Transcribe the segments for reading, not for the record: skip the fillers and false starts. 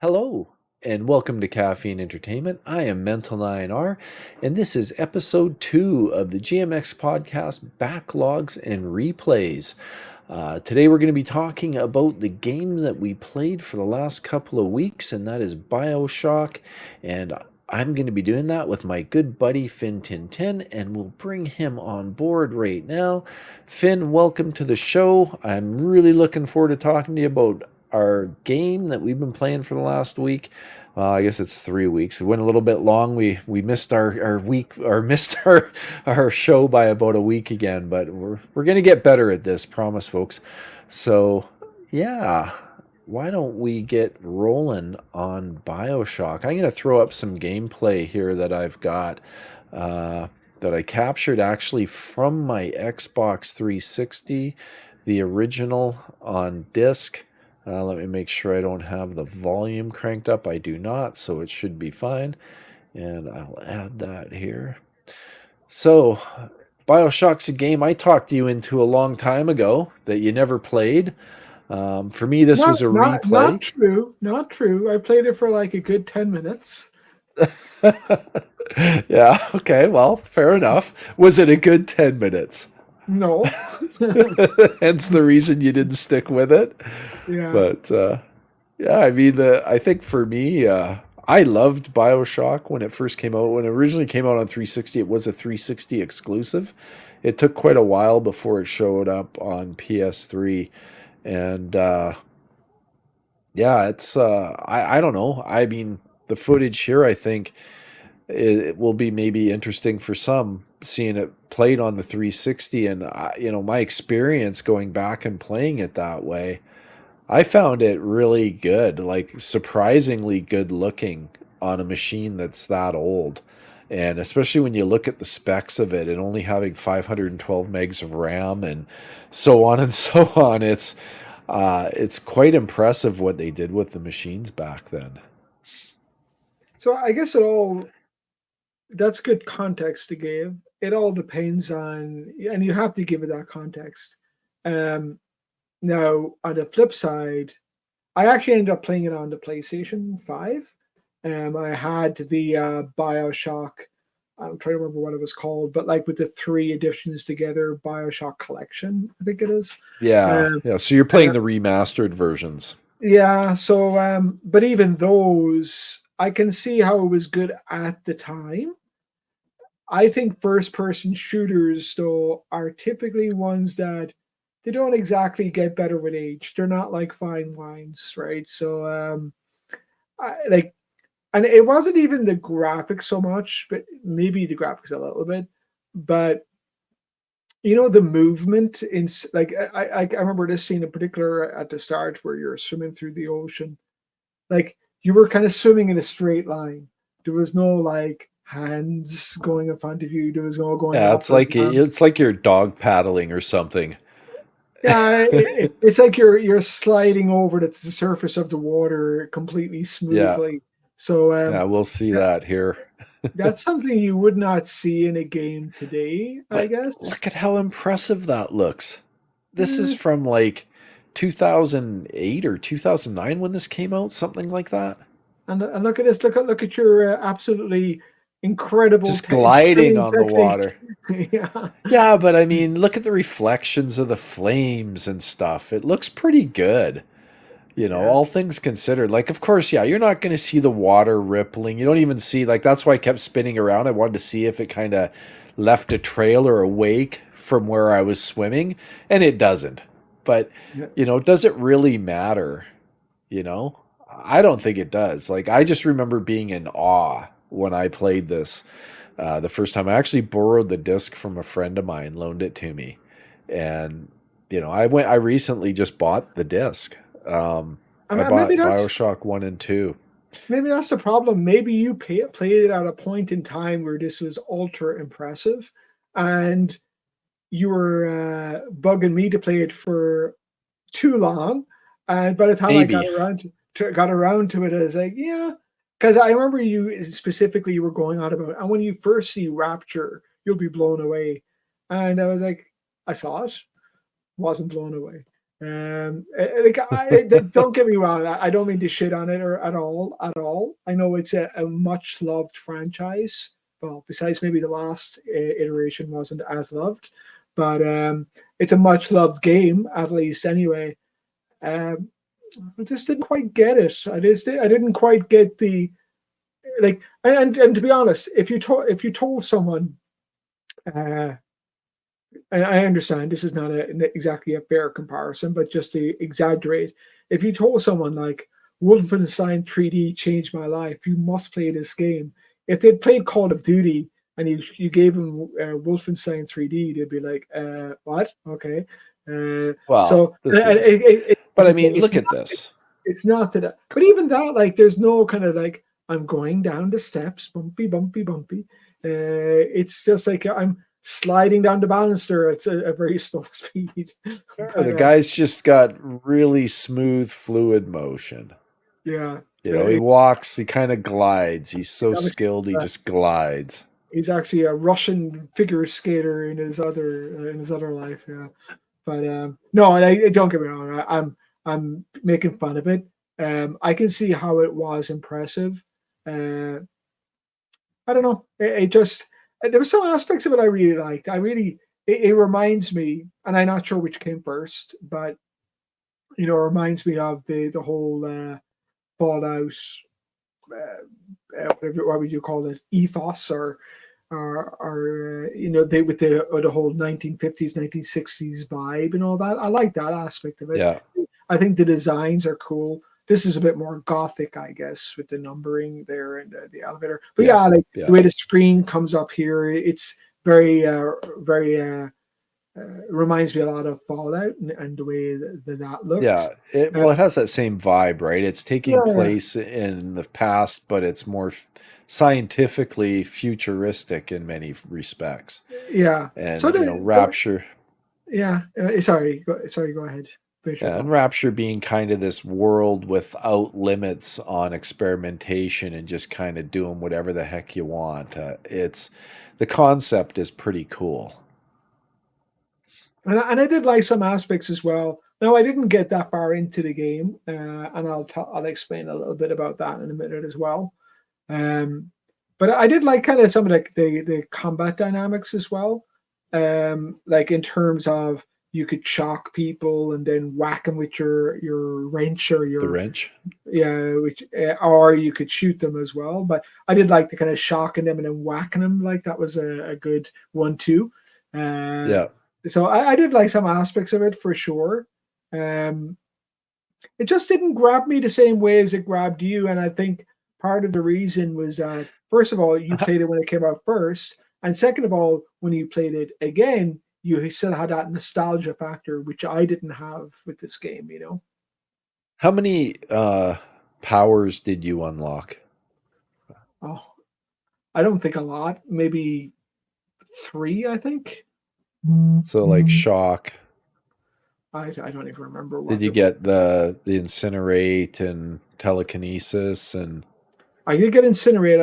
Hello, and welcome to Caffeine Entertainment. I am Mental9R, and this is episode 2 of the GMX podcast Backlogs and Replays. Today we're going to be talking about the game that we played for the last couple of weeks, and that is Bioshock. And I'm going to be doing that with my good buddy Finn Tintin, and we'll bring him on board right now. Finn, welcome to the show. I'm really looking forward to talking to you about our game that we've been playing for the last week. I guess it's 3 weeks. We went a little bit long. We missed our week, or missed our show by about a week again, but we're gonna get better at this, promise, folks. So yeah, why don't we get rolling on Bioshock? I'm gonna throw up some gameplay here that I've got that I captured actually from my Xbox 360, the original on disc. Let me make sure I don't have the volume cranked up. I do not, so it should be fine. And I'll add that here. So, Bioshock's a game I talked you into a long time ago that you never played. For me, this was a replay. Not true. Not true. I played it for like a good 10 minutes. Yeah, okay, well, fair enough. Was it a good 10 minutes? No. Hence the reason you didn't stick with it. Yeah. But yeah, I mean, I think for me, I loved Bioshock when it first came out. When it originally came out on 360, it was a 360 exclusive. It took quite a while before it showed up on PS3. And yeah, it's I don't know. I mean, the footage here, I think it will be maybe interesting for some, seeing it played on the 360. And my experience going back and playing it that way, I found it really good, like surprisingly good looking on a machine that's that old. And especially when you look at the specs of it and only having 512 megs of RAM and so on and so on, it's quite impressive what they did with the machines back then. So I guess that's good context to give. It all depends on, and you have to give it that context. Now, on the flip side, I actually ended up playing it on the PlayStation 5. I had the Bioshock, I'm trying to remember what it was called, but like with the 3 editions together, Bioshock Collection, I think it is. Yeah, yeah. So you're playing the remastered versions. Yeah, so, but even those, I can see how it was good at the time. I think first-person shooters, though, are typically ones that they don't exactly get better with age. They're not like fine wines, right? So, and it wasn't even the graphics so much, but maybe the graphics a little bit. But the movement in like I remember this scene in particular at the start where you're swimming through the ocean, like you were kind of swimming in a straight line. There was no like hands going in front of you. There was no going. Yeah, it's like you're dog paddling or something. Yeah, it's like you're sliding over the surface of the water completely smoothly. Yeah. So yeah, we'll see that here. That's something you would not see in a game today, I guess. Look at how impressive that looks. This is from like 2008 or 2009 when this came out, something like that. And look at this. Look at your absolutely incredible just gliding on technique. The water. Yeah. Yeah, but I mean, look at the reflections of the flames and stuff. It looks pretty good. All things considered. Like, of course, yeah, you're not going to see the water rippling. You don't even see, like, that's why I kept spinning around. I wanted to see if it kind of left a trail or a wake from where I was swimming, and it doesn't. But, does it really matter? I don't think it does. Like, I just remember being in awe when I played this the first time. I actually borrowed the disc from a friend of mine, loaned it to me. And, I recently just bought the disc. I bought Bioshock 1 and 2. Maybe that's the problem. Maybe you played it at a point in time where this was ultra impressive, and you were bugging me to play it for too long. And by the time I got around to it, I was like, yeah, because I remember you specifically were going on about, and when you first see Rapture, you'll be blown away. And I was like, I saw it, wasn't blown away. Don't get me wrong. I don't mean to shit on it or at all. I know it's a much loved franchise. Well, besides maybe the last iteration wasn't as loved, but it's a much loved game, at least anyway. I just didn't quite get it. I didn't quite get the like. And to be honest, if you told someone, and I understand this is not exactly a fair comparison, but just to exaggerate, if you told someone like Wolfenstein 3D changed my life, you must play this game. If they'd played Call of Duty and you gave them Wolfenstein 3D, they'd be like, "What? Okay." Well, but I mean, look at this. It's not that, but even that, like, there's no kind of like I'm going down the steps, bumpy, bumpy, bumpy. It's just like I'm sliding down the banister. It's a very slow speed. But, the guy's just got really smooth, fluid motion. Yeah. He walks, he kind of glides. He's so skilled, he just glides. He's actually a Russian figure skater in his other life. Yeah, but no, don't get me wrong. I'm making fun of it. I can see how it was impressive. I don't know. It just there were some aspects of it I really liked. It reminds me, and I'm not sure which came first, but it reminds me of the whole Fallout, what would you call it, ethos or they with the whole 1950s 1960s vibe and all that. I like that aspect of it. Yeah, I think the designs are cool. This is a bit more gothic, I guess, with the numbering there and the elevator. But the way the screen comes up here, it's very reminds me a lot of Fallout and the way that looked. Yeah, it has that same vibe, right? It's taking place in the past, but it's more scientifically futuristic in many respects. Yeah, and Rapture. Sorry, go ahead. And Rapture being kind of this world without limits on experimentation and just kind of doing whatever the heck you want. The concept is pretty cool. And I did like some aspects as well. Now, I didn't get that far into the game, and I'll explain a little bit about that in a minute as well. But I did like kind of some of the combat dynamics as well. Like in terms of you could shock people and then whack them with your wrench or the wrench. Yeah, or you could shoot them as well. But I did like the kind of shocking them and then whacking them. Like that was a good one too. Yeah. So I did like some aspects of it for sure. It just didn't grab me the same way as it grabbed you. And I think part of the reason was that, first of all, you played it when it came out first. And second of all, when you played it again, you still had that nostalgia factor, which I didn't have with this game, How many powers did you unlock? Oh, I don't think a lot. Maybe 3, I think. So like shock. I don't even remember. Did you get the incinerate and telekinesis and? I did get incinerate.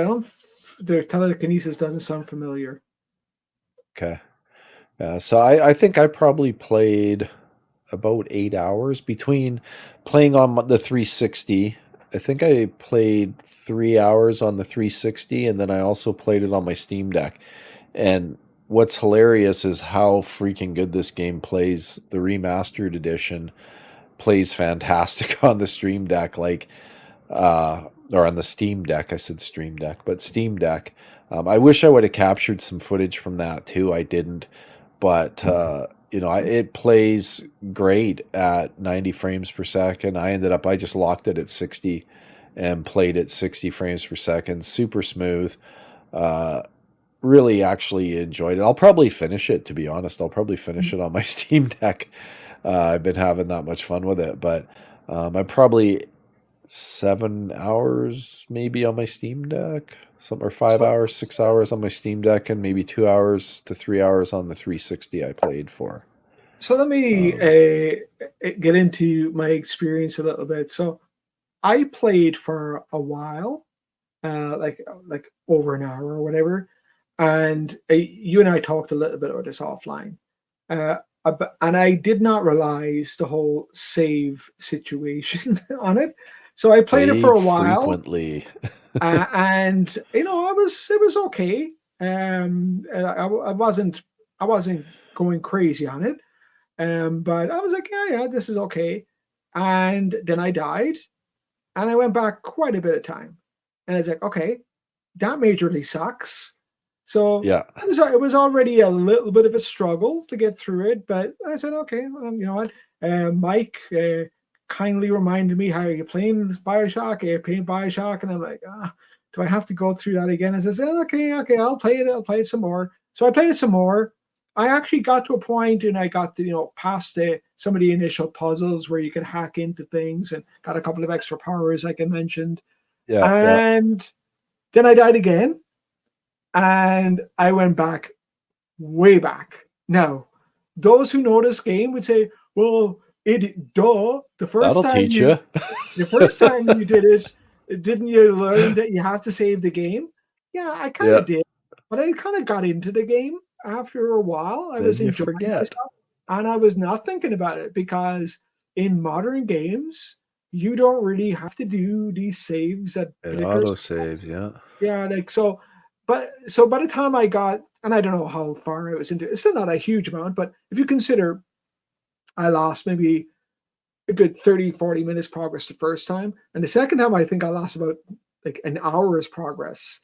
The telekinesis doesn't sound familiar. Okay. So I think I probably played about 8 hours between playing on the 360. I think I played 3 hours on the 360, and then I also played it on my Steam Deck. And what's hilarious is how freaking good this game plays. The remastered edition plays fantastic on the Stream Deck, or on the Steam Deck. I said Stream Deck, but Steam Deck. I wish I would have captured some footage from that too. I didn't, but it plays great at 90 frames per second. I just locked it at 60 and played at 60 frames per second. Super smooth. Really actually enjoyed it. I'll probably finish it, to be honest. I'll probably finish it on my Steam Deck. I've been having that much fun with it, but I'm probably 7 hours maybe on my Steam Deck, or 5 hours, 6 hours on my Steam Deck, and maybe 2 hours to 3 hours on the 360 I played for. So let me get into my experience a little bit. So I played for a while, like over an hour or whatever. And you and I talked a little bit about this offline. and I did not realize the whole save situation on it. So I played it for Save a while, frequently. and it was okay. I wasn't going crazy on it, but I was like, yeah, this is okay. And then I died, and I went back quite a bit of time, and I was like, okay, that majorly sucks. So Yeah. it was already a little bit of a struggle to get through it, but I said, okay, you know what? Mike kindly reminded me, how are you playing Bioshock? Are you playing Bioshock? And I'm like, do I have to go through that again? And I said, okay, I'll play it. I'll play it some more. So I played it some more. I actually got to a point, and I got to, past some of the initial puzzles where you could hack into things, and got a couple of extra powers, like I mentioned. Yeah. Yeah. And then I died again, and I went back, way back. Now, those who know this game would say, well, the That'll teach you. the first time you did it, didn't you learn that you have to save the game? Yeah, I kind Yeah. of did, but I kind of got into the game after a while. I Then was you enjoying forget. myself, and I was not thinking about it, because in modern games, you don't really have to do these saves at It particular auto spots. saves. Yeah. Yeah, like so, so by the time I got, and I don't know how far I was into, it's still not a huge amount, but if you consider I lost maybe a good 30, 40 minutes progress the first time, and the second time I think I lost about like an hour's progress.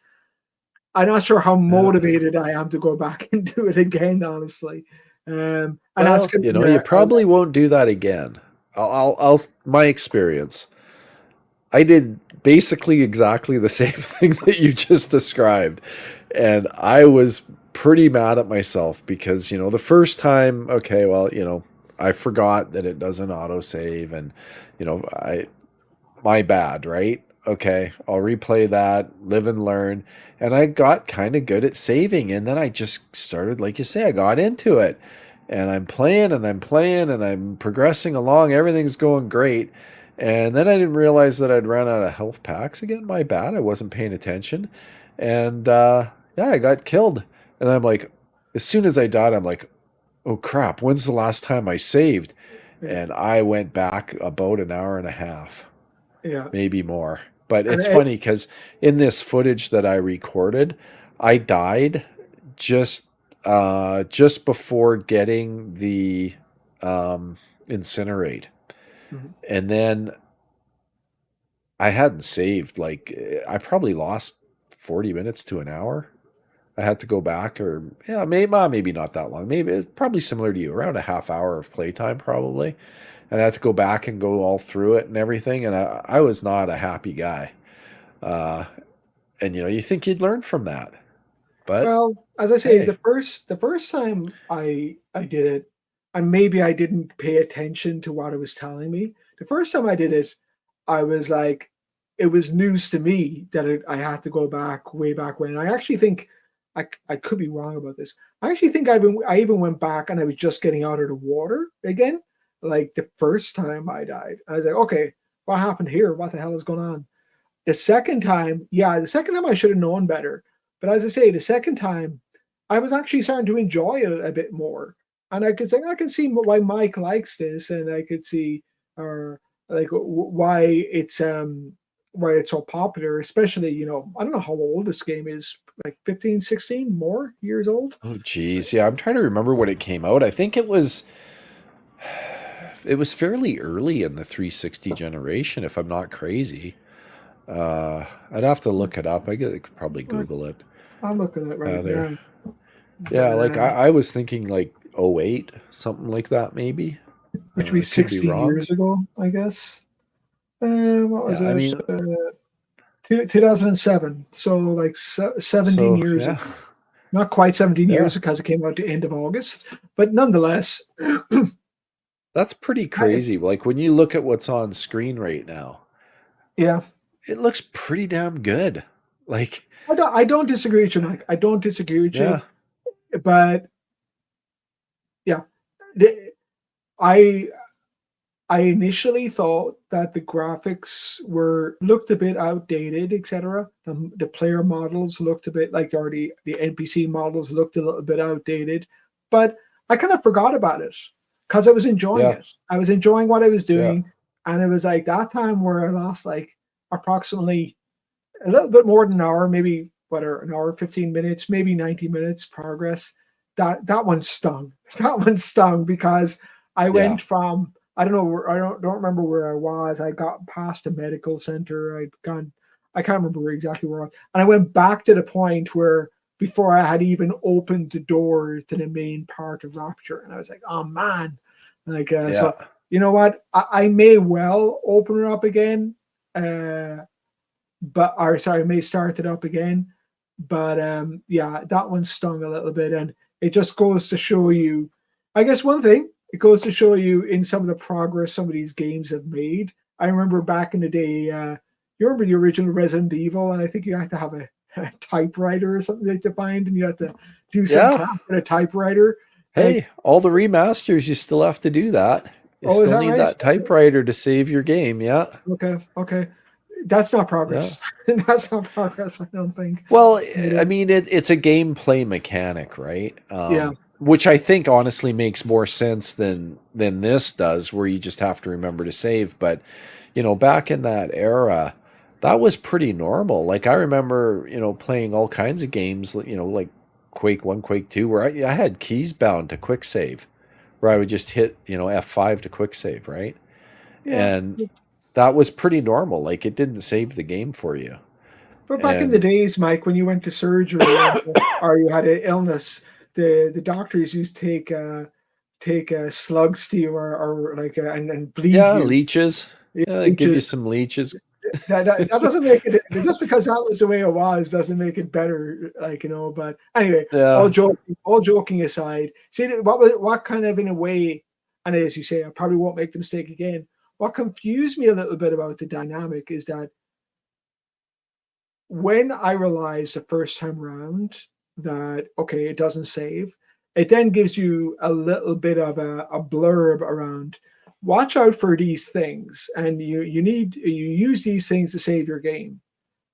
I'm not sure how Yeah. motivated I am to go back and do it again, honestly. And that's Well, going to be you probably won't do that again. My experience. I did basically exactly the same thing that you just described. And I was pretty mad at myself because, the first time, okay, well, I forgot that it doesn't autosave, and, my bad, right? Okay, I'll replay that, live and learn. And I got kind of good at saving. And then I just started, like you say, I got into it. And I'm playing and I'm playing and I'm progressing along. Everything's going great. And then I didn't realize that I'd run out of health packs again. My bad. I wasn't paying attention. And yeah, I got killed. And I'm like, as soon as I died, I'm like, oh crap, when's the last time I saved? yeah, And I went back about an hour and a half, yeah, maybe more. But and it's funny because in this footage that I recorded, I died just just before getting the incinerate. mhm. And then I hadn't saved. Like, I probably lost 40 minutes to an hour. I had to go back, or yeah, maybe not that long. Maybe it's probably similar to you, around a half hour of playtime probably. And I had to go back and go all through it and everything. And I was not a happy guy. Uh, and you think you'd learn from that, but Well, as I say, hey, the first time I did it, and maybe I didn't pay attention to what it was telling me. The first time I did it, I was like, it was news to me that I had to go back way back when. I actually think I could be wrong about this. I actually think I even went back, and I was just getting out of the water again, like the first time I died. I was like, okay, what happened here? What the hell is going on? The second time, yeah, the second time I should have known better. But as I say, the second time, I was actually starting to enjoy it a bit more, and I could say I can see why Mike likes this, and I could see, or like why it's so popular. Especially, I don't know how old this game is, like 15, 16 more years old. oh geez, yeah, I'm trying to remember when it came out. I think it was fairly early in the 360 generation, if I'm not crazy. I'd have to look it up. I could probably Google it. I'm looking at it right There, now. yeah, like Uh, I was thinking like '08, something like that, maybe. which would be Could be 16 wrong. years ago, I guess. What was Yeah, I it? mean, 2007. So like 17 so years yeah, ago. Not quite 17 yeah, years because it came out the end of August, but nonetheless, that's pretty I, crazy. Like when you look at what's on screen right now, yeah, it looks pretty damn good. Like, I don't disagree with you, Mike. I don't disagree with you, yeah, but yeah, the, I I initially thought that the graphics were looked a bit outdated, etc. The player models looked a bit like, or the NPC models looked a little bit outdated, but I kind of forgot about it because I was enjoying Yeah. it. I was enjoying what I was Yeah. doing, and it was like that time where I lost like approximately a little bit more than an hour, maybe an hour, 15 minutes, maybe 90 minutes progress. That one stung. That one stung because I Yeah. went from I don't know where I don't remember where I was. I got past a medical center. I can't remember exactly where I was. And I went back to the point where before I had even opened the door to the main part of Rapture. And I was like, oh man. Like Yeah. so you know what? I may well open it up again. I may start it up again. But yeah, that one stung a little bit, and it just goes to show you. I guess one thing it goes to show you in some of the progress some of these games have made. I remember back in the day, you remember the original Resident Evil, and I think you had to have a typewriter or something like to find, and you had to do some Yeah. crap with a typewriter. Like, Hey, all the remasters, you still have to do that. You oh, is still that need right? that typewriter to save your game. Yeah. Okay, okay. That's not Yeah. progress. That's not progress, I don't think. Well, But, I mean, it's a gameplay mechanic, right? yeah, Which I think honestly makes more sense than this does, where you just have to remember to save. But back in that era, that was pretty normal. Like I remember, playing all kinds of games, like Quake 1, Quake 2, where I had keys bound to quick save, where I would just hit, F5 to quick save, right? yeah. And that was pretty normal. Like it didn't save the game for you. But back in the And days, Mike, when you went to surgery or you had an illness, the doctors used to take slugs to you or like and bleed yeah, you. leeches. Yeah, Yeah, they which give you is some leeches. that doesn't make it just because that was the way it was doesn't make it better. But anyway, Yeah. all joking aside, see what kind of in a way, and as you say, I probably won't make the mistake again. What confused me a little bit about the dynamic is that when I realized the first time round that okay, it doesn't save, it then gives you a little bit of a blurb around watch out for these things, and you use these things to save your game.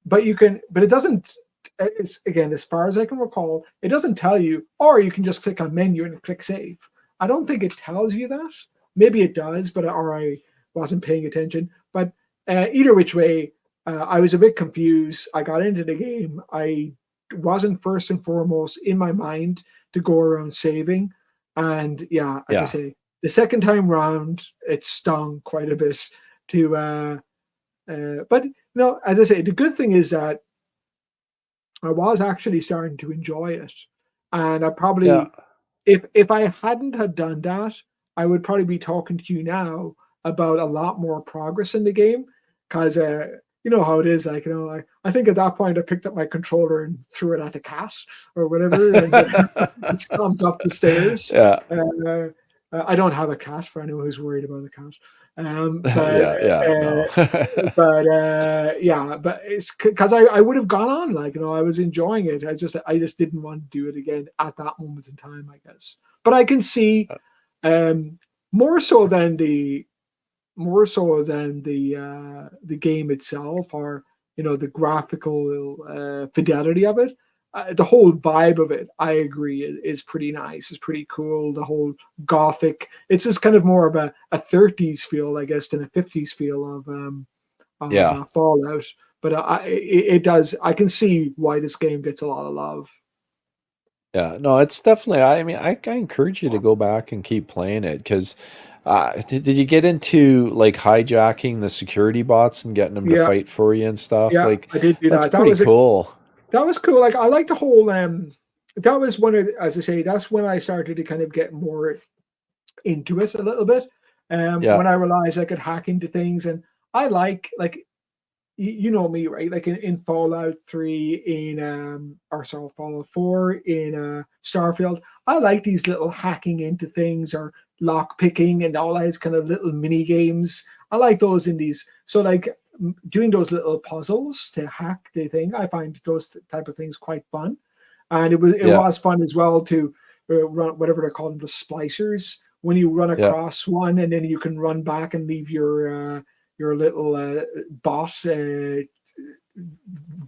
But it doesn't. It's again, as far as I can recall, it doesn't tell you, or you can just click on menu and click save. I don't think it tells you that. Maybe it does, or I wasn't paying attention. But either which way, I was a bit confused. I got into the game. I wasn't first and foremost in my mind to go around saving. And yeah, as I Yeah. say, the second time round, it stung quite a bit to. But as I say, the good thing is that I was actually starting to enjoy it, and I Yeah. probably, if I hadn't had done that, I would probably be talking to you now about a lot more progress in the game, because you know how it is. Like I think at that point I picked up my controller and threw it at the cat or whatever, and it stomped up the stairs. Yeah. Uh, I don't have a cat for anyone who's worried about a cat. But Yeah. Yeah. No. yeah, but it's because I would have gone on, like I was enjoying it. I just didn't want to do it again at that moment in time, I guess. But I can see um more so than the game itself, or the graphical fidelity of it. The whole vibe of it, I agree, is pretty nice. It's pretty cool. The whole gothic. It's just kind of more of a 30s feel, I guess, than a 50s feel of Yeah. Fallout. But it does. I can see why this game gets a lot of love. Yeah. No, it's definitely, I mean, I encourage you to go back and keep playing it because did you get into like hijacking the security bots and getting them to Yeah, fight for you and stuff? yeah, Like, I did do that's that. pretty cool. That was cool. Like I like the whole that was one of, as I say, that's when I started to kind of get more into it a little bit. Yeah. When I realized I could hack into things, and I like you know me, right? Like in Fallout 3, or sorry, Fallout 4, in Starfield, I like these little hacking into things or lock picking and all these kind of little mini games. I like those in these. So like doing those little puzzles to hack the thing, I find those type of things quite fun. And it Yeah. was fun as well to run whatever they're called, the splicers. When you run Yeah. across one, and then you can run back and leave your little bot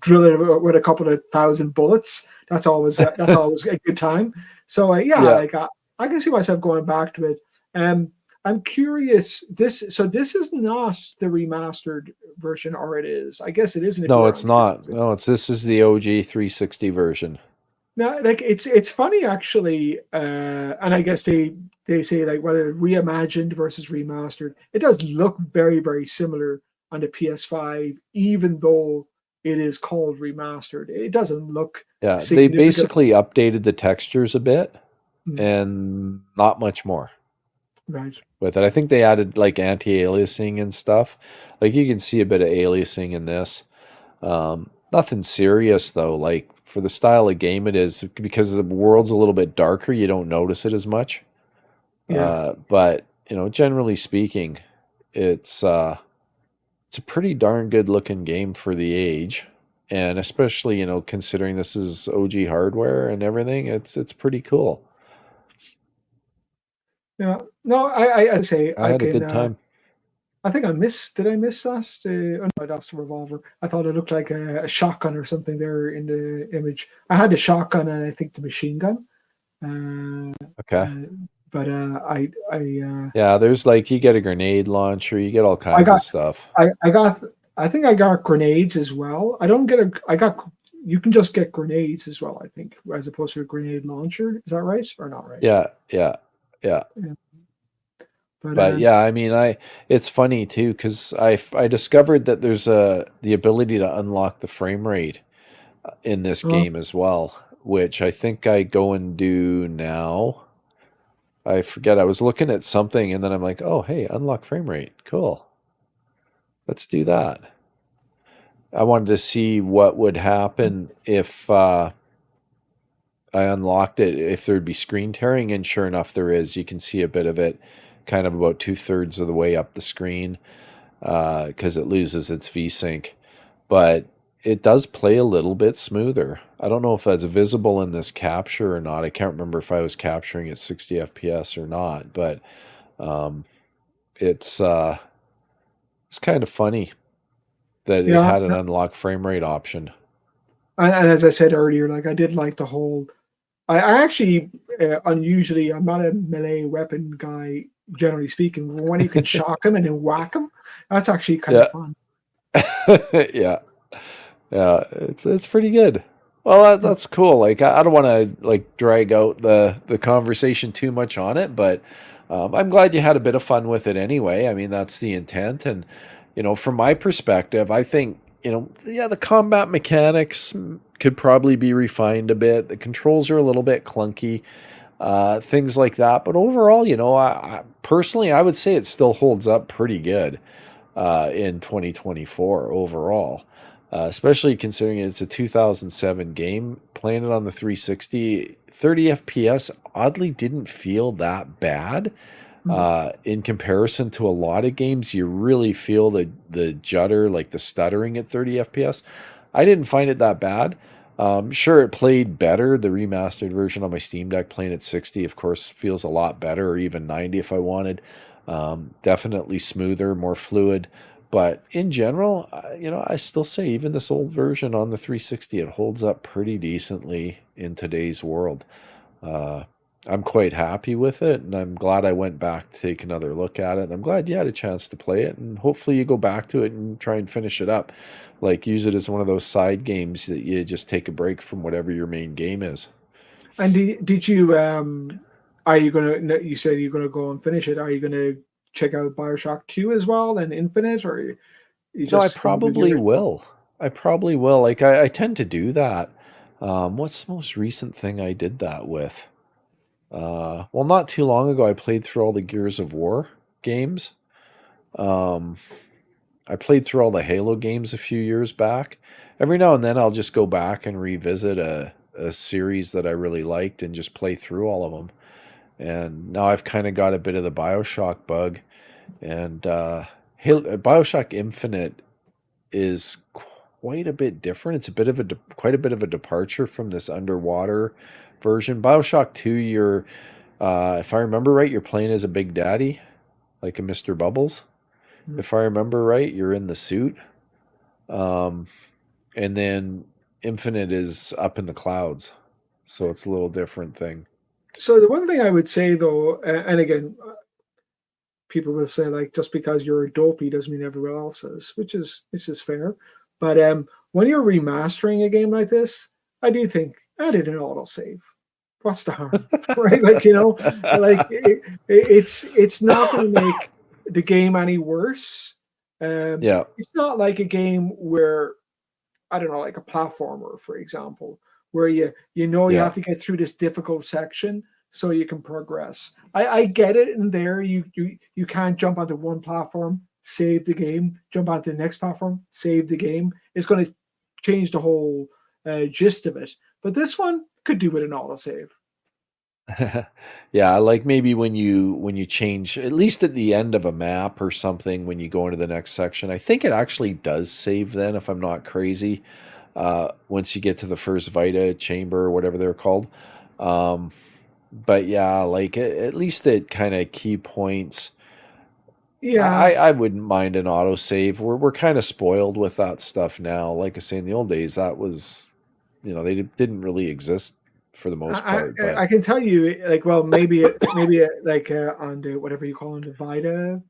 drill it with a couple of thousand bullets. That's always a good time. So yeah, Yeah. like I can see myself going back to it. I'm curious. This is not the remastered version, or it is. I guess it isn't if you No, were it's on not. 360. No, this is the OG 360 version. No, like it's funny actually, and I guess they say like whether reimagined versus remastered, it does look very very similar on the PS5, even though it is called remastered. It doesn't look Yeah, they significant. basically updated the textures a bit Mm, and not much more right. with it. I think they added like anti-aliasing and stuff. Like you can see a bit of aliasing in this. Nothing serious though. Like for the style of game it is, because the world's a little bit darker, you don't notice it as much. Yeah. But you know, generally speaking, it's it's a pretty darn good looking game for the age, and especially you know considering this is OG hardware and everything, it's pretty cool. Yeah. No, I say I I had a can. good time. I think I missed. Did I miss that? Oh no, that's the revolver. I thought it looked like a shotgun or something there in the image. I had the shotgun and I think the machine gun. Okay. But Yeah, there's like you get a grenade launcher, you get all I kinds of got stuff. I got I think I got grenades as well. I don't get a I got You can just get grenades as well, I think, as opposed to a grenade launcher. Is that right or not right? Yeah, yeah, yeah. Yeah. But But yeah, I mean, it's funny too because I discovered that there's the ability to unlock the frame rate in this oh, game as well, which I think I go and do now. I forget. I was looking at something and then I'm like, oh, hey, unlock frame rate. Cool. Let's do that. I wanted to see what would happen if I unlocked it, if there'd be screen tearing, and sure enough, there is. You can see a bit of it, kind of about 2/3 of the way up the screen, because it loses its VSync. But it does play a little bit smoother. I don't know if that's visible in this capture or not. I can't remember if I was capturing at 60 FPS or not, but um, it's it's kind of funny that it yeah. had an unlock frame rate option. And as I said earlier, like I did like the whole. I actually unusually I'm not a melee weapon guy generally speaking. But when you can shock him and then whack him, that's actually kind of Yeah, fun. yeah, yeah. It's pretty good. Well, that's cool. Like I don't want to like drag out the conversation too much on it, but I'm glad you had a bit of fun with it anyway. I mean, that's the intent, and you know, from my perspective, I think you know, yeah, the combat mechanics could probably be refined a bit. The controls are a little bit clunky, things like that. But overall, you know, I personally I would say it still holds up pretty good in 2024 overall. Especially considering it's a 2007 game, playing it on the 360, 30 FPS oddly didn't feel that bad. Mm. In comparison to a lot of games, you really feel the judder, like the stuttering at 30 FPS. I didn't find it that bad. Sure, it played better. The remastered version on my Steam Deck playing at 60, of course, feels a lot better, or even 90 if I wanted. Definitely smoother, more fluid. But in general, you know, I still say even this old version on the 360, it holds up pretty decently in today's world. Uh, I'm quite happy with it, and I'm glad I went back to take another look at it. I'm glad you had a chance to play it, and hopefully you go back to it and try and finish it up. Like use it as one of those side games that you just take a break from whatever your main game is. And did you are you gonna? You said you're gonna go and finish it. Are you gonna check out Bioshock 2 as well and Infinite, or you No, I just going to do probably yours? will. I probably will. Like I tend to do that. What's the most recent thing I did that with? Well, not too long ago, I played through all the Gears of War games. Um, I played through all the Halo games a few years back. Every now and then, I'll just go back and revisit a series that I really liked and just play through all of them. And now I've kind of got a bit of the Bioshock bug. And Bioshock Infinite is quite a bit different. It's a bit of quite a bit of a departure from this underwater version. Bioshock 2, you're if I remember right, you're playing as a Big Daddy, like a Mr. Bubbles. Mm. If I remember right, you're in the suit. Um, and then Infinite is up in the clouds. So it's a little different thing. So the one thing I would say though, and again, people will say like just because you're a dopey doesn't mean everyone else is, which is fair. But when you're remastering a game like this, I do think add in an autosave. What's the harm, right? Like like it's not going to make the game any worse. Yeah, It's not like a game where I don't know, like a platformer, for example, where you yeah, have to get through this difficult section so you can progress. I get it in there. You can't jump onto one platform, save the game, jump onto the next platform, save the game. It's going to change the whole gist of it. But this one could do with an autosave. yeah. Like maybe when you change, at least at the end of a map or something, when you go into the next section, I think it actually does save then, if I'm not crazy. Once you get to the first Vita chamber or whatever they're called. Um, but yeah, like at least at kind of key points, Yeah, I wouldn't mind an autosave. We're kind of spoiled with that stuff now. Like I say, in the old days, that was, they didn't really exist for the most I, part. I But I can tell you, like, well, like on the whatever you call them, the Vita,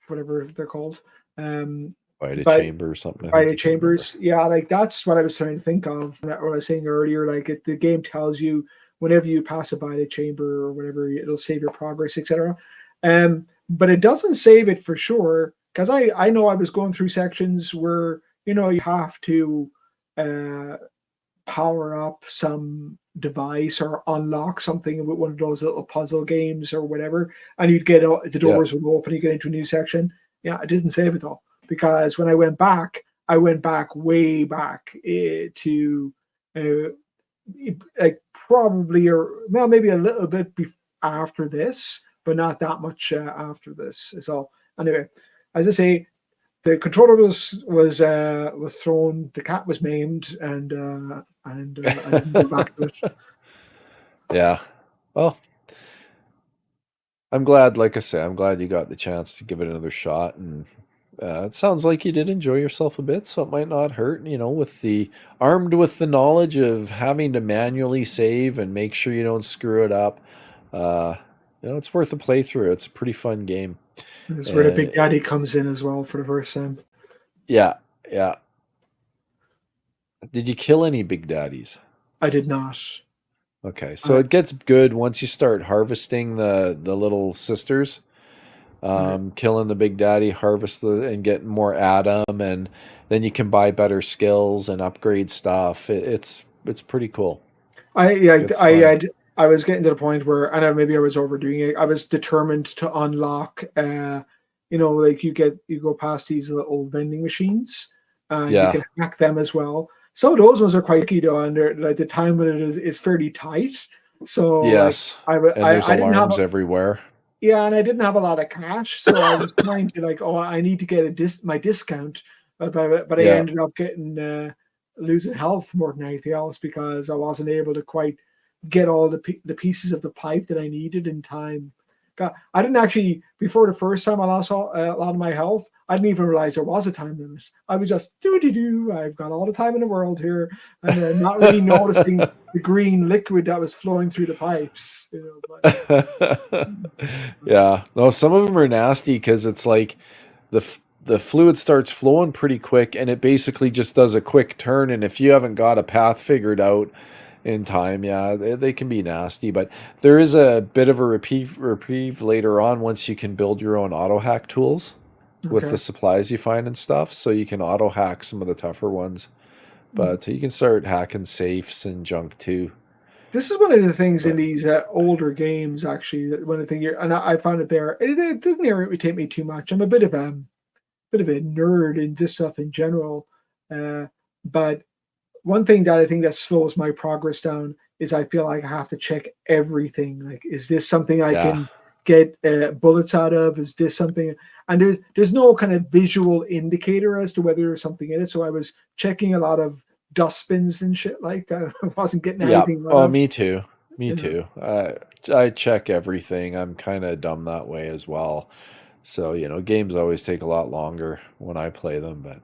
whatever they're called. Vita But chamber or something, I think Friday you can remember. Chambers. Yeah, like that's what I was trying to think of when I was saying earlier. Like the game tells you whenever you pass a Friday chamber or whatever, it'll save your progress, etc. But it doesn't save it for sure because I know I was going through sections where you have to uh, power up some device or unlock something with one of those little puzzle games or whatever, and you'd get the Yeah, doors would open, you get into a new section. Yeah, I didn't save it though because when I went back way back to uh, like probably or well maybe a little bit after this, but not that much after this. So anyway, as I say, the controller was thrown, the cat was maimed, and I didn't go back to it. yeah. Well, I'm glad. Like I say, I'm glad you got the chance to give it another shot, and it sounds like you did enjoy yourself a bit. So it might not hurt. With the armed with the knowledge of having to manually save and make sure you don't screw it up. Uh, it's worth a playthrough. It's a pretty fun game. This is where the And Big Daddy it's comes in as well for the first time. yeah, yeah. Did you kill any big daddies? I did not. Okay, so I, it gets good once you start harvesting the little sisters. okay. Killing the big daddy, harvest and get more Adam, and then you can buy better skills and upgrade stuff. It's pretty cool. I yeah, It's I fun. had I was getting to the point where, and maybe I was overdoing it. I was determined to unlock. Like you go past these little vending machines, and you Yeah. can hack them as well. Some of those ones are quite key though, and like the time limit is fairly tight. So like Yes. And there's I didn't have alarms everywhere. yeah, and I didn't have a lot of cash, so I was trying to like, oh, I need to get my discount, but I Yeah. ended up getting losing health more than anything else because I wasn't able to quite get all the pieces of the pipe that I needed in time. God, I didn't actually before the first time I lost a lot of my health. I didn't even realize there was a time limit. I was just do. I've got all the time in the world here, and not really noticing the green liquid that was flowing through the pipes. But Yeah. No, some of them are nasty because it's like the fluid starts flowing pretty quick, and it basically just does a quick turn. And if you haven't got a path figured out in time, yeah, they can be nasty. But there is a bit of a reprieve later on once you can build your own auto hack tools with the okay. supplies you find and stuff, so you can auto hack some of the tougher ones. But you can start hacking safes and junk too. This is one of the things in But these older games, actually. That one of the thing you're, and I found it there. It didn't irritate me too much. I'm a bit of a nerd in this stuff in general, uh, but one thing that I think that slows my progress down is I feel like I have to check everything. Like, is this something I yeah, can get bullets out of? Is this something? And there's no kind of visual indicator as to whether there's something in it. So I was checking a lot of dustbins and shit like that. I wasn't getting yeah. anything out Oh, of. me too. Me You know. too. I check everything. I'm kind of dumb that way as well. So, games always take a lot longer when I play them, but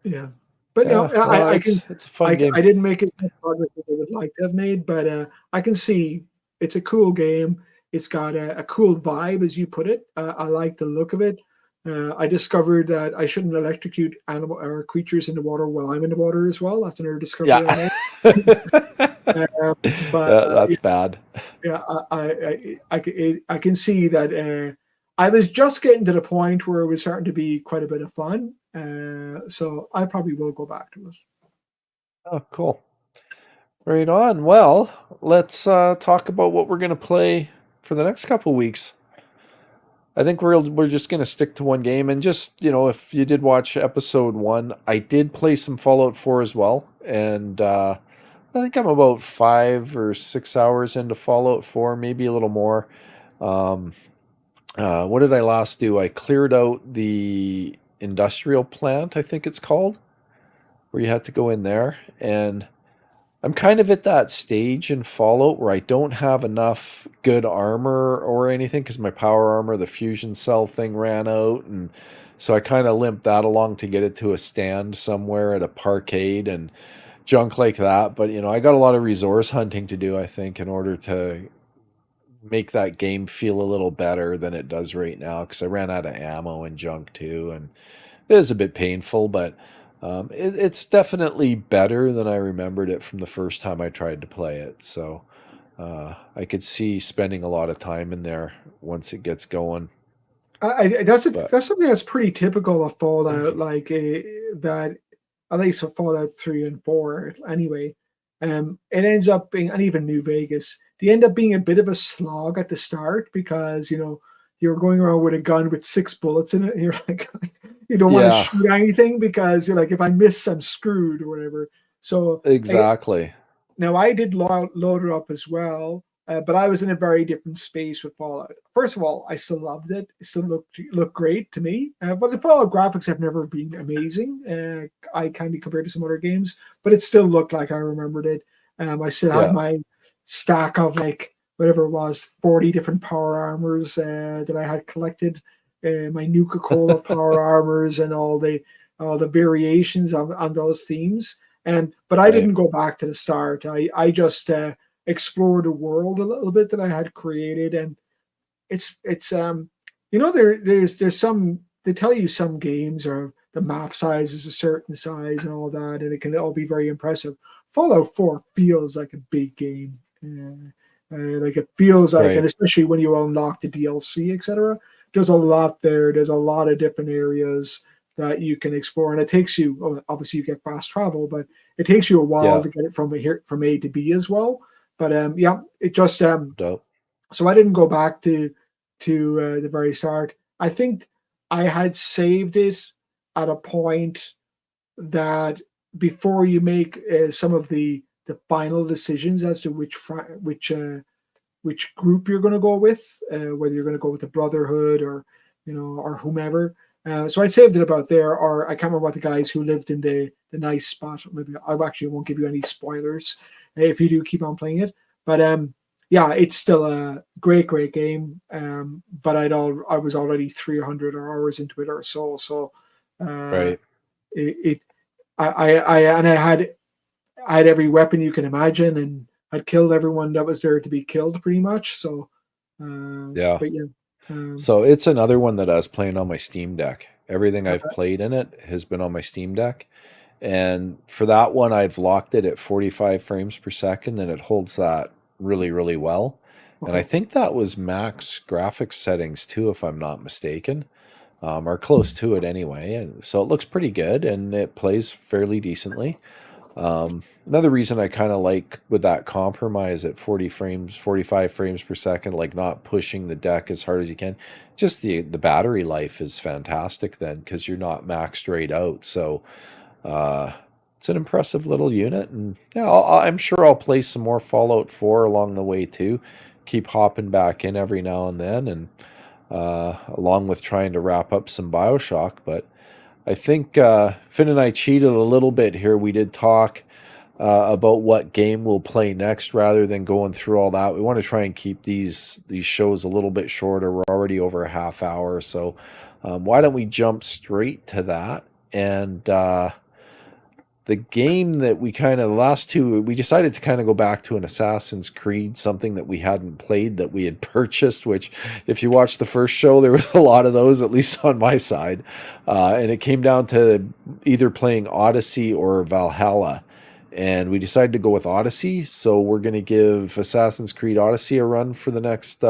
Yeah, but no, yeah, no, I can it's a fun game. I didn't make as much progress as I would like to have made, but I can see it's a cool game. It's got a cool vibe, as you put it. I like the look of it. I discovered that I shouldn't electrocute animal or creatures in the water while I'm in the water as well. That's another discovery I Yeah. made. But That's bad. yeah, I can see that I was just getting to the point where it was starting to be quite a bit of fun. So I probably will go back to it. Oh, cool. Right on. Well, let's talk about what we're going to play for the next couple weeks. I think we're just going to stick to one game. And just, if you did watch episode 1, I did play some Fallout 4 as well. And I think I'm about 5 or 6 hours into Fallout 4, maybe a little more. What did I last do? I cleared out the industrial plant, I think it's called, where you had to go in there. And I'm kind of at that stage in Fallout where I don't have enough good armor or anything because my power armor, the fusion cell thing, ran out. And so I kind of limped that along to get it to a stand somewhere at a parkade and junk like that. But, I got a lot of resource hunting to do, I think, in order to make that game feel a little better than it does right now because I ran out of ammo and junk too. And it is a bit painful, but it's definitely better than I remembered it from the first time I tried to play it. So I could see spending a lot of time in there once it gets going. That's something that's pretty typical of Fallout, like that, at least for Fallout 3 and 4 anyway. It ends up being, and even New Vegas, they end up being a bit of a slog at the start because, you're going around with a gun with 6 bullets in it, and you're like, you don't want to shoot anything because you're like, if I miss, I'm screwed or whatever. So exactly. Now I did load it up as well, but I was in a very different space with Fallout. First of all, I still loved it. It still looked great to me. But the Fallout graphics have never been amazing. I kind of compared to some other games, but it still looked like I remembered it. I still had my stack of like whatever it was, 40 different power armors that I had collected, my Nuka-Cola power armors, and all the variations on those themes. But I didn't go back to the start. I just explored the world a little bit that I had created, and it's there's some, they tell you some games are the map size is a certain size and all that, and it can all be very impressive. Fallout 4 feels like a big game. Like it feels like, and especially when you unlock the DLC, etc. There's a lot there. There's a lot of different areas that you can explore, and it takes you, obviously you get fast travel, but it takes you a while to get it from A to B as well. But it just Dope. So I didn't go back to the very start. I think I had saved it at a point that before you make some of the final decisions as to which group you're going to go with, whether you're going to go with the Brotherhood or or whomever. So I saved it about there, or I can't remember what the guys who lived in the nice spot. Maybe I actually won't give you any spoilers if you do keep on playing it. But it's still a great game. But I was already 300 hours into it or so. So I had every weapon you can imagine, and I'd killed everyone that was there to be killed pretty much. So but so it's another one that I was playing on my Steam Deck. Everything I've played in it has been on my Steam Deck. And for that one, I've locked it at 45 frames per second, and it holds that really, really well. And I think that was max graphics settings too, if I'm not mistaken, or close to it anyway. And so it looks pretty good, and it plays fairly decently. Another reason I kind of like with that compromise at 45 frames per second, like not pushing the deck as hard as you can, just the battery life is fantastic then because you're not maxed right out. So it's an impressive little unit, and I'm sure I'll play some more Fallout 4 along the way too. Keep hopping back in every now and then, and along with trying to wrap up some Bioshock. But I think Finn and I cheated a little bit here. We did talk about what game we'll play next rather than going through all that. We want to try and keep these shows a little bit shorter. We're already over a half hour, so why don't we jump straight to that? And the game that we kind of last two, we decided to kind of go back to an Assassin's Creed, something that we hadn't played that we had purchased, which if you watch the first show, there was a lot of those, at least on my side. And it came down to either playing Odyssey or Valhalla. And we decided to go with Odyssey. So we're going to give Assassin's Creed Odyssey a run for the next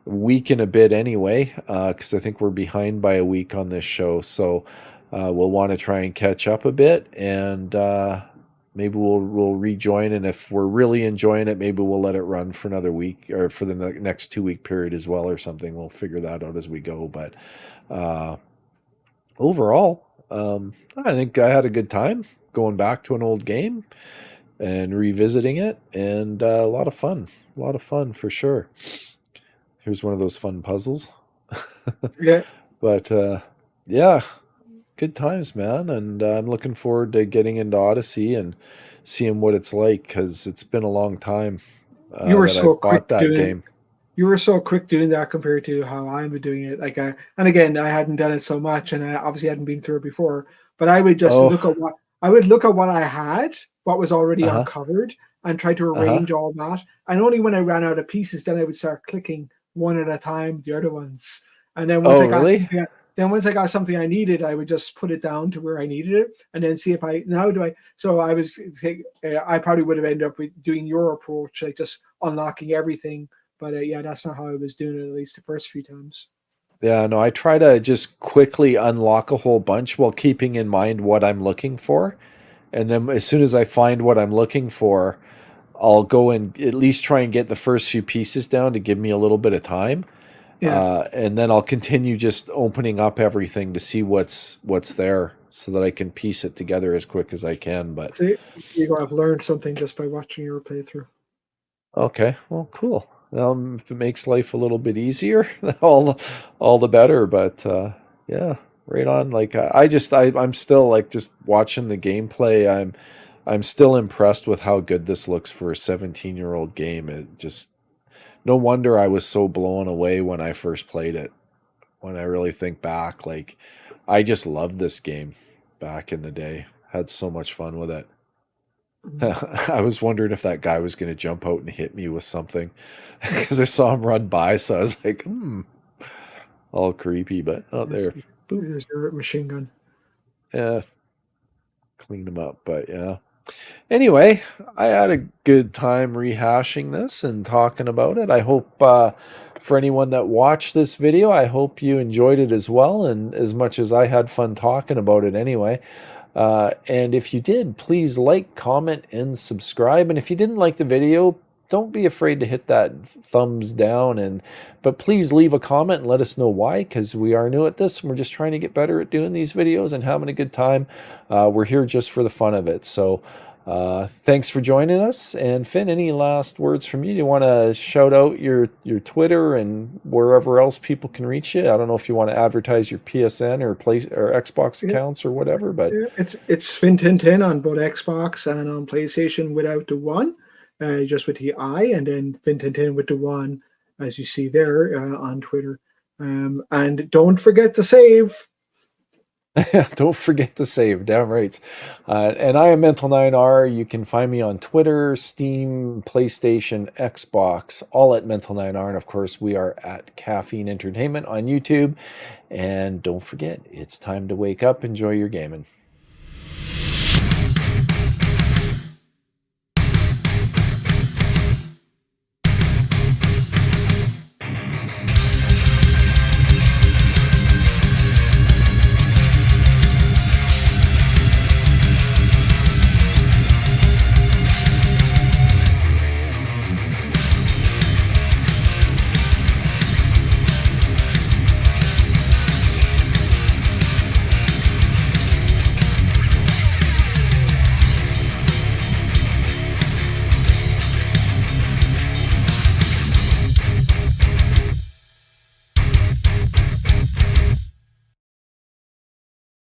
week and a bit anyway, because I think we're behind by a week on this show. So we'll want to try and catch up a bit, and maybe we'll rejoin. And if we're really enjoying it, maybe we'll let it run for another week or for the next 2-week period as well, or something. We'll figure that out as we go. But overall, I think I had a good time going back to an old game and revisiting it, and a lot of fun for sure. Here's one of those fun puzzles. Yeah. But yeah, good times, man. And I'm looking forward to getting into Odyssey and seeing what it's like, because it's been a long time You were that so I quick bought that doing game. You were so quick doing that compared to how I'm doing it. Like, and again, I hadn't done it so much, and I obviously hadn't been through it before. But I would just look at what I had, what was already uncovered, and try to arrange all that. And only when I ran out of pieces, then I would start clicking one at a time the other ones. And then once once I got something I needed, I would just put it down to where I needed it, and then see if I So I probably would have ended up with doing your approach, like just unlocking everything. But yeah, that's not how I was doing it, at least the first few times. Yeah, no, I try to just quickly unlock a whole bunch while keeping in mind what I'm looking for. And then as soon as I find what I'm looking for, I'll go and at least try and get the first few pieces down to give me a little bit of time. Yeah. And then I'll continue just opening up everything to see what's there, so that I can piece it together as quick as I can. But See, I've learned something just by watching your playthrough. okay, well, cool. If it makes life a little bit easier, all the better. But yeah, right on. Like I'm still like just watching the gameplay. I'm still impressed with how good this looks for a 17-year-old game. It just, no wonder I was so blown away when I first played it. When I really think back, like, I just loved this game back in the day. Had so much fun with it. I was wondering if that guy was going to jump out and hit me with something, because I saw him run by, so I was like, all creepy. But there, There's your machine gun. Yeah, cleaned him up. But yeah, anyway, I had a good time rehashing this and talking about it. I hope for anyone that watched this video, I hope you enjoyed it as well, and as much as I had fun talking about it anyway. And if you did, please like, comment, and subscribe. And if you didn't like the video, don't be afraid to hit that thumbs down. But please leave a comment and let us know why, because we are new at this and we're just trying to get better at doing these videos and having a good time. We're here just for the fun of it. So thanks for joining us. And Finn, any last words from you? Do you want to shout out your Twitter and wherever else people can reach you? I don't know if you want to advertise your PSN or Xbox accounts or whatever, but it's Fin1010 on both Xbox and on PlayStation without the one, just with the I, and then Fin1010 with the one, as you see there on Twitter. And don't forget to save. Don't forget to save, damn right. And I am Mental9R. You can find me on Twitter, Steam, PlayStation, Xbox, all at Mental9R. And of course, we are at Caffeine Entertainment on YouTube. And don't forget, it's time to wake up. Enjoy your gaming.